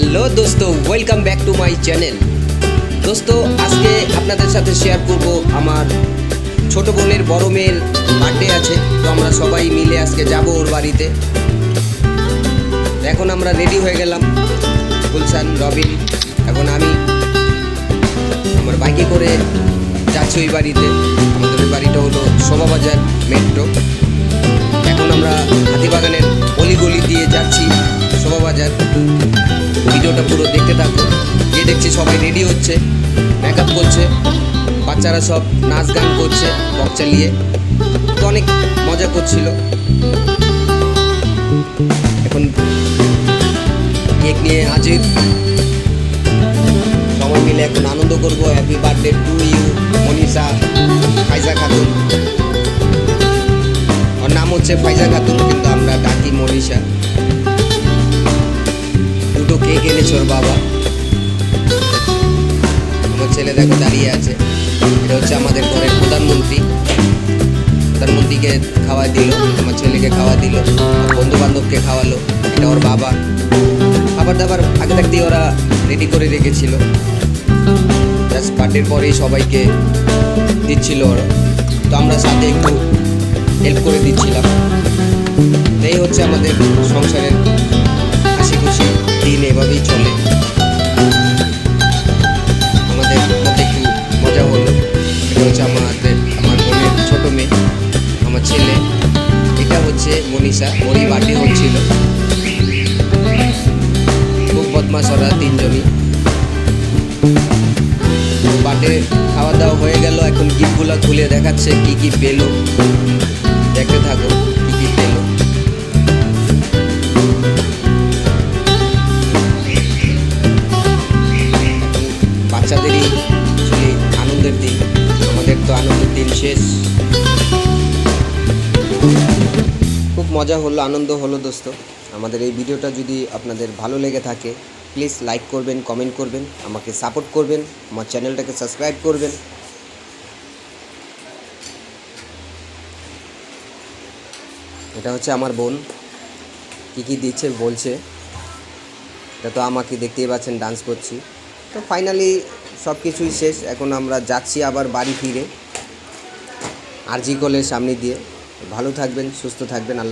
Hello দোস্ত, welcome back to my channel. দোস্ত, আজকে আপনাদের সাথে শেয়ার করব আমার ছোট বোনের বড় মেয়ের বার্থডে আছে। তো আমরা সবাই মিলে আজকে যাব ওর বাড়িতে। এখন আমরা রেডি হয়ে গেলাম, গুলশান, রবিন, এখন আমি আমার বাইকে করে যাচ্ছি ওই বাড়িতে। আমাদের ওই বাড়িটা হলো শোভাবাজার মেট্রো। এখন আমরা হাতিবাগানের অলিগলি দিয়ে যাচ্ছি শোভাবাজার। ভিডিওটা পুরো দেখতে থাকো। যে দেখছি সবাই রেডি হচ্ছে, মেকআপ করছে, বাচ্চারা সব নাচ গান করছে বক্স চালিয়ে, তো অনেক মজা করছিল। এখন কেক নিয়ে হাজির, সবাই মিলে এখন আনন্দ করবো। Happy birthday to you Manisha Faiza Khatun. ওর নাম হচ্ছে ফাইজা খাতুন, কিন্তু আমরা ডাকি মনীষা। দুটো কেক এনেছে ওর বাবা। আমার ছেলে দেখো দাঁড়িয়ে আছে। এটা হচ্ছে আমাদের ঘরের প্রধানমন্ত্রীকে খাওয়া দিল, আমার ছেলেকে খাওয়া দিল, বন্ধু বান্ধবকে খাওয়ালো। এটা ওর বাবা। খাবার দাবার আগে থাকতেই ওরা রেডি করে রেখেছিল, জাস্ট বার্থডের পরেই সবাইকে দিচ্ছিল ওরা। তো আমরা সাথে একটু হেল্প করে দিচ্ছিলাম। এই হচ্ছে আমাদের সংসারের হাসি খুশি দিন, এভাবেই চলে। আমাদের মধ্যে একটু মজা হলো। এটা হচ্ছে আমার বোনের ছোট মেয়ে, আমার ছেলে। এটা হচ্ছে মনীষা, ওরই বার্থডে হচ্ছিল। খুব বদমাশ ওরা তিনজনই। বার্থডে খাওয়া দাওয়া হয়ে গেল। এখন গিফটগুলো খুলে দেখাচ্ছে কি কি পেলো। দেখতে থাকো কি কি পেলো। বাচ্চাদেরই অ্যাকচুয়ালি আনন্দের দিন, আমাদের তো আনন্দের দিন শেষ। খুব মজা হলো, আনন্দ হলো দোস্ত। আমাদের এই ভিডিওটা যদি আপনাদের ভালো লেগে থাকে, প্লিজ লাইক করবেন, কমেন্ট করবেন, আমাকে সাপোর্ট করবেন, আমার চ্যানেলটাকে সাবস্ক্রাইব করবেন। এটা হচ্ছে আমার বোন, কী কী দিচ্ছে বলছে। এটা তো আমাকে দেখতেই পাচ্ছেন, ডান্স করছি। তো ফাইনালি সব কিছুই শেষ। এখন আমরা যাচ্ছি আবার বাড়ি ফিরে, আরজি কলের সামনে দিয়ে। ভালো থাকবেন, সুস্থ থাকবেন। আল্লাহ।